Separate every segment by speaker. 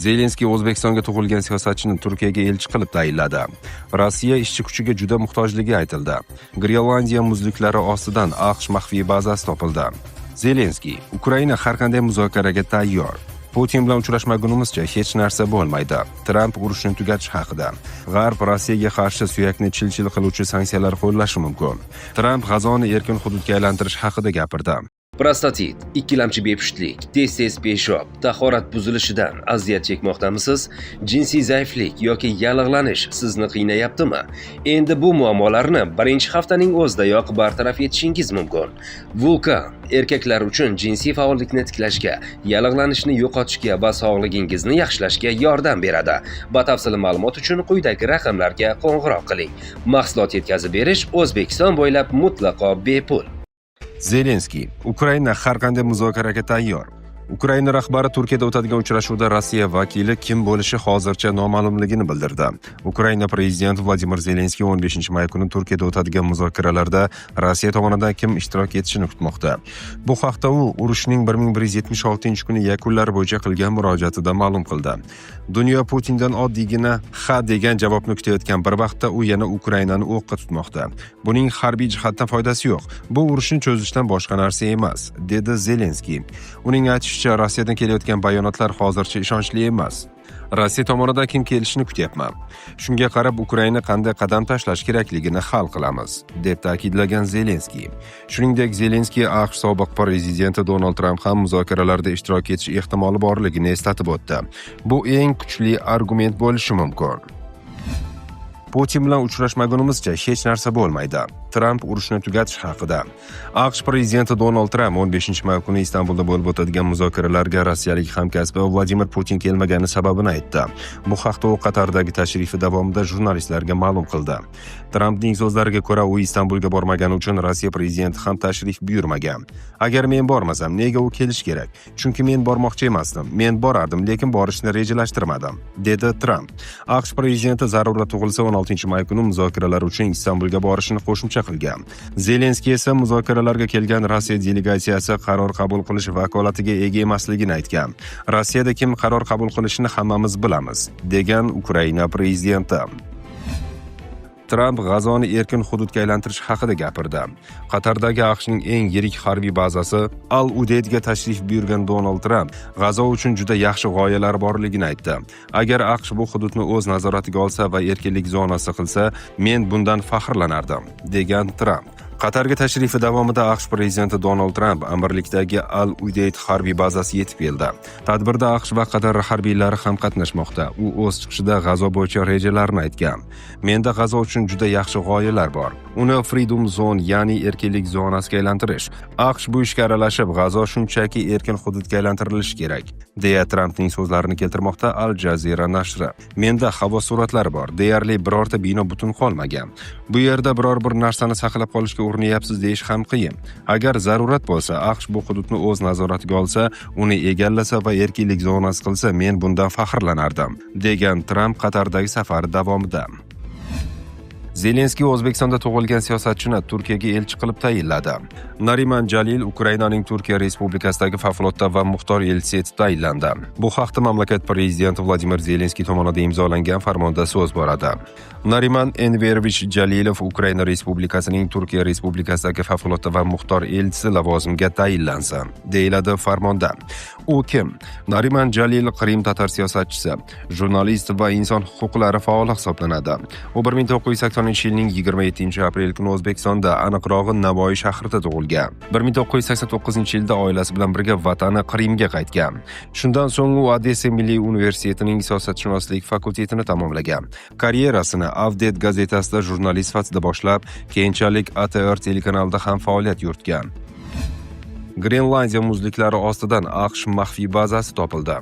Speaker 1: Zelenskiy O'zbekistonga tug'ilgan siyosatchini Turkiyaga elchi qilib tayinladi. Rossiya ishchi kuchiga juda muhtojligi aytildi. Grenlandiya muzliklari ostidan AQSh maxfiy bazasi topildi. Zelenskiy: Ukraina har qanday muzokaraga tayyor. Putin bilan uchrashmagunimizcha hech narsa bo'lmaydi. Tramp urushni tugatish haqida. G'arb Rossiyaga qarshi suyakni chil-chil qiluvchi sanksiyalar qo'llashi mumkin. Tramp G'azoni erkin hududga aylantirish haqida gapirdi.
Speaker 2: Prostatit, ikkilamchi bepushtlik, tez-tez peshob, tahorat buzilishidan aziyat chekmoqdamisiz? Jinsiy zaiflik yoki yallig'lanish sizni qiynayaptimi? Endi bu muammolarni birinchi haftaning o'zidayoq bartaraf etishingiz mumkin. Vulkan erkaklar uchun jinsiy faollikni tiklashga, yallig'lanishni yo'qotishga va sog'lig'ingizni yaxshilashga yordam beradi. Batafsil ma'lumot uchun quyidagi raqamlarga qo'ng'iroq qiling. Mahsulot yetkazib berish O'zbekiston bo'ylab mutlaqo bepul.
Speaker 1: Zelenskiy: Ukraina har qanday muzokaraga tayyor. Ukraina rahbari Turkiyada o'tadigan uchrashuvda Rossiya vakili kim bo'lishi hozircha noma'lumligini bildirdi. Ukraina prezidenti Vladimir Zelenskiy 15-may kuni Turkiyada o'tadigan muzokaralarda Rossiya tomonidan kim ishtirok etishini kutmoqda. Bu haqda u urushning 1176-kuni yakunlari bo'yicha qilgan murojaatida ma'lum qildi. Dunyo Putindan oddiygina ha degan javobni kutayotgan bir vaqtda u yana Ukrainani o'qqa tutmoqda. Buning harbiy jihatdan foydasi yo'q. Bu urushni cho'zishdan boshqa narsa emas, dedi Zelenskiy. Uning aytishicha, Rossiyadan kelayotgan bayonotlar hozircha ishonchli emas. Rossiya tomonidan kim kelishini kutyapman. Shunga qarab Ukraina qanday qadam tashlash kerakligini hal qilamiz, deb ta'kidlagan Zelenskiy. Shuningdek, Zelenskiy AQSh sobiq prezidenti Donald Tramp ham muzokaralarda ishtirok etish ehtimoli borligini eslatib o'tdi. Bu eng kuchli argument bo'lishi mumkin. Putin bilan uchrashmagunimizcha hech narsa bo'lmaydi. Tramp urushni tugatish haqida. AQSh prezidenti Donald Tramp 15-may kuni Istanbulda bo'lib o'tadigan muzokaralarga rossiyalik hamkasbi Vladimir Putin kelmagani sababini aytdi. Bu haqda u Qatardagi tashrifi davomida jurnalistlarga ma'lum qildi. Trampning so'zlariga ko'ra, u Istanbulga bormagani uchun Rossiya prezidenti ham tashrif buyurmagan. Agar men bormasam, nega u kelish kerak? Chunki men bormoqchi emasdim. Men borardim, lekin borishni rejalashtirmadim, dedi Tramp. AQSh prezidenti zarurat tug'ilsa 16-may kuni muzokaralar uchun Istanbulga borishini qo'shimcha qilgan. Zelenskiy esa muzokaralarga kelgan Rossiya delegatsiyasi qaror qabul qilish vakolatiga ega emasligini aytgan. Rossiyada kim qaror qabul qilishini hammamiz bilamiz, degan Ukraina prezidenti. Tramp G'azoni erkin hududga aylantirish haqida gapirdi. Qatardagi AQShning eng yirik harbiy bazasi Al-Udeydga tashrif buyurgan Donald Tramp G'azo uchun juda yaxshi g'oyalar borligini aytdi. Agar AQSh bu hududni o'z nazoratiga olsa va erkinlik zonasi qilsa, men bundan faxrlanardim, degan Tramp. Qatarga tashrifi davomida AQSh prezidenti Donald Tramp amirlikdagi Al-Udeyd harbiy bazasi yetib keldi. Tadbirda AQSh va Qatar harbiylari ham qatnashmoqda. U o'z chiqishida G'azo bo'yicha rejalarini aytgan. Menda G'azo uchun juda yaxshi g'oyalar bor. Uni Freedom Zone, ya'ni erkinlik zonasiga aylantirish. AQSh bu ishga aralashib, G'azo shunchaki erkin hududga aylantirilishi kerak, deya Trampning so'zlarini keltirmoqda Al Jazeera nashri. Menda havo suratlari bor. Deyarli birorta bino butun qolmagan. Bu yerda biror bir narsani saqlab qolishga urinyapsiz deyish ham qiyin. Agar zarurat bo'lsa, AQSh bu hududni o'z nazoratiga olsa, uni egallasa va erkinlik zonasi qilsa, men bundan faxrlanardim, degan Tramp Qatardagi safari davomida. Zelenskiy O'zbekistonda tug'ilgan siyosatchini Turkiyaga elchi qilib tayinladi. Nariman Jalil Ukrainaning Turkiya Respublikasidagi favqulodda va muxtor elchisi etib tayinlandi. Bu haqda mamlakat prezidenti Vladimir Zelenskiy tomonidan imzolangan farmonda so'z boradi. Nariman Enverovich Jalilov Ukraina Respublikasining Turkiya Respublikasidagi favqulodda va muxtor elchisi lavozimiga tayinlansa, deyiladi farmonda. U kim? Nariman Jalil Qrim tatar siyosatchisi, jurnalist va inson huquqlari faoli hisoblanadi. U 1980-yilning 27-aprel kuni O'zbekistonda, aniqrog'i Navoiy shahrida tug'ilgan. 1989-yilda oilasi bilan birga vatani Qrimga qaytgan. Shundan so'ng u Odessa Milliy universitetining siyosatshunoslik fakultetini tamomlagan. Karyerasini Avdet gazetasida jurnalist sifatida boshlab, keyinchalik ATR telekanalida ham faoliyat yuritgan. Grenlandiya muzliklari ostidan AQSh maxfiy bazasi topildi.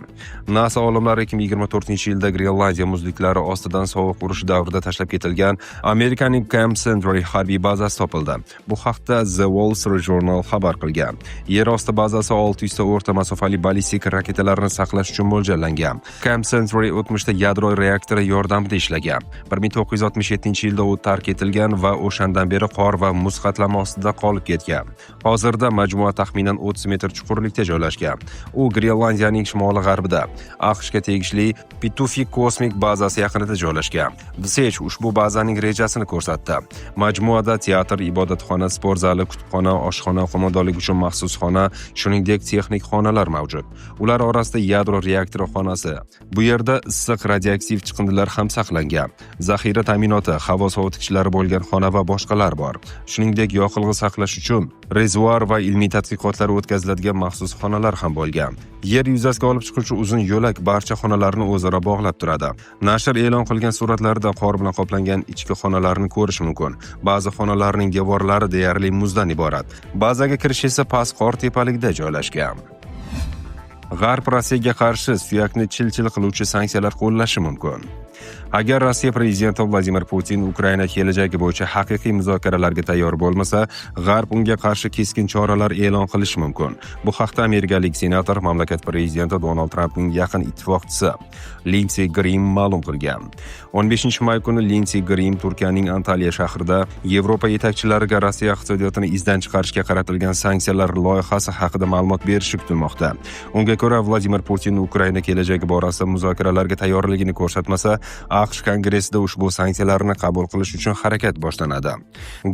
Speaker 1: NASA olimlari 2024-yilda Grenlandiya muzliklari ostidan sovuq urush davrida tashlab ketilgan Amerikaning Camp Century harbiy bazasi topildi. Bu haqda The Wall Street Journal xabar qilgan. Yer osti bazasi 600 ta o'rta masofali ballistik raketalarni saqlash uchun mo'ljallangan. Camp Century o'tmishda yadro reaktori yordamida ishlagan. 1967-yilda u tark etilgan va o'shandan beri qor va muz qatlami ostida qolib ketgan. Hozirda majmua taxminan taxminan 30 metr chuqurlikda joylashgan. U Grenlandiyaning shimoli-g'arbida, AQShga tegishli Pituffik kosmik bazasi yaqinida joylashgan. Visech ushbu bazaning rejasini ko'rsatdi. Majmuada teatr, ibodatxona, sport zali, kutubxona, oshxona, qo'mondonlik uchun maxsus xona, shuningdek texnik xonalar mavjud. Ular orasida yadro reaktori xonasi. Bu yerda issiq radioaktiv chiqindilar ham saqlangan. Zaxira ta'minoti, havo sovutgichlari bo'lgan xona va boshqalar bor. Shuningdek, yoqilg'i saqlash uchun rezervuar va ilmiy tadqiqotlar o'tkaziladigan maxsus xonalar ham bo'lgan. Yer yuzasiga olib chiquvchi uzun yo'lak barcha xonalarni o'zaro bog'lab turadi. Nashr e'lon qilgan suratlarda qor bilan qoplangan ichki xonalarni ko'rish mumkin. Ba'zi xonalarning devorlari deyarli muzdan iborat. Bazaga kirish esa past qor tepaligida joylashgan. G'arb Rossiyaga qarshi suyakni chil-chil qiluvchi sanksiyalar qo'llashi mumkin. Agar Rossiya prezidenti Vladimir Putin Ukraina kelajagi bo'yicha haqiqiy muzokaralarga tayyor bo'lmasa, G'arb unga qarshi keskin choralar e'lon qilishi mumkin. Bu haqda amerikalik senator mamlakat prezidenti Donald Trampning yaqin ittifoqchisi Lindsey Graham ma'lum qilgan. 15-may kuni Lindsey Graham Turkiyaning Antalya shahrida Yevropa yetakchilariga Rossiya iqtisodiyotini izdan chiqarishga qaratilgan sanksiyalar loyihasi haqida ma'lumot berishi kutilmoqda. Unga ko'ra, Vladimir Putin Ukraina kelajagi borasida muzokaralarga tayyorligini ko'rsatmasa, AQSh kongressida ushbu sanksiyalarni qabul qilish uchun harakat boshlanadi.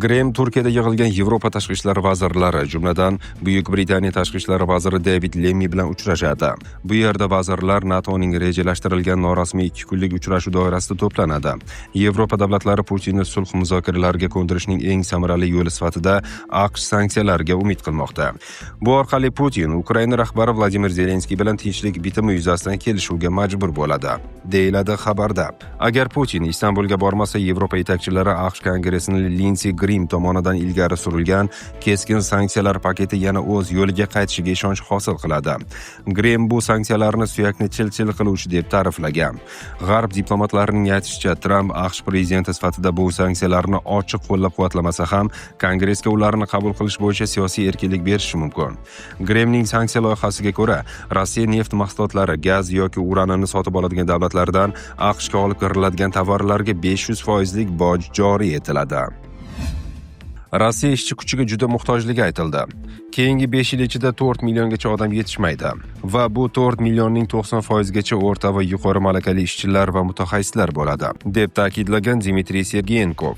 Speaker 1: Graham Turkiyada yig'ilgan Yevropa tashqi ishlar vazirlari, jumladan Buyuk Britaniya tashqi ishlar vaziri David Lemmy bilan uchrashadi. Bu yerda vazirlar NATOning rejalashtirilgan norasmiy 2 kunlik uchrashuv doirasida to'planadi. Yevropa davlatlari Putinni sulh muzokaralariga ko'ndirishning eng samarali yo'li sifatida AQSh sanksiyalarga umid qilmoqda. Bu orqali Putin Ukraina rahbari Vladimir Zelenskiy bilan tinchlik bitimi yuzasidan kelishuvga majbur bo'ladi, deyiladi xabarda. Agar Putin Istanbulga bormasa, Yevropa yetakchilari AQSh kongressini Lindsey Graham tomonidan ilgari surilgan keskin sanksiyalar paketi yana o'z yo'liga qaytishiga ishonch hosil qiladi. Graham bu sanksiyalarni suyakni chil-chil qiluvchi deb ta'riflagan. G'arb diplomatlarining aytishicha, Tramp AQSh prezidenti sifatida bu sanksiyalarni ochiq qo'llab-quvvatlamasa ham, kongressga ularni qabul qilish bo'yicha siyosiy erkinlik berishi mumkin. Grahamning sanksiya loyihasiga ko'ra, Rossiya neft mahsulotlari, gaz yoki uranini sotib oladigan davlatlardan AQShga olib kiriladigan tovarlarga 500% boj joriy etiladi. Rossiya ishchi kuchiga juda muhtojligi aytildi. Keyingi 5 yil ichida 4 milliongacha odam yetishmaydi va bu 4 millionning 90% gacha o'rta va yuqori malakali ishchilar va mutaxassislar bo'ladi, deb ta'kidlagan Dmitriy Sergeyenko.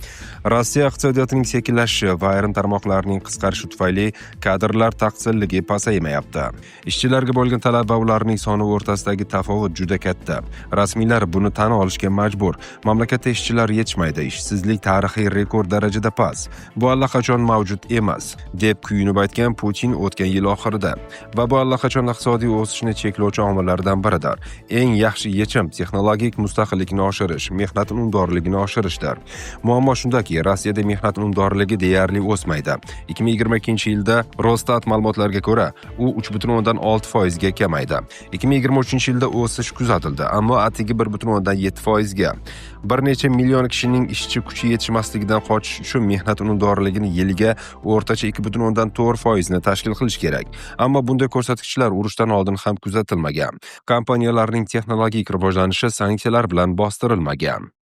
Speaker 1: Rossiya iqtisodiyotining sekinlashishi va ayrim tarmoqlarning qisqarishi tufayli kadrlar taqchilligi pasaymayapti. Ishchilarga bo'lgan talab va ularning soni o'rtasidagi tafovut juda katta. Rasmiylar buni tan olishga majbur. Mamlakatda ishchilar yetishmaydi, ishsizlik tarixiy rekord darajada past. Bu allaqachon mavjud emas, deb kuyunib aytgan Putin o'tgan yil oxirida. Va bu allaqachon iqtisodiy o'sishni cheklovchi omillardan biridir. Eng yaxshi yechim texnologik mustaqillikni oshirish, mehnat unumdorligini oshirishdir. Muammo shundaki, Rossiyada mehnat unumdorligi deyarli o'smaydi. 2022-yilda Rosstat ma'lumotlariga ko'ra, u 3.6% ga kamaydi. 2023-yilda o'sish kuzatildi, ammo atigi 1.7% ga. Bir necha million kishining ishchi kuchi yetishmasligidan qochish uchun mehnat unumdorligini yiliga o'rtacha 2.4% ni tashkil qilish kerak. Ammo bunday ko'rsatkichlar urushdan oldin ham kuzatilmagan. Kompaniyalarning texnologik rivojlanishi sanksiyalar bilan bostirilmagan.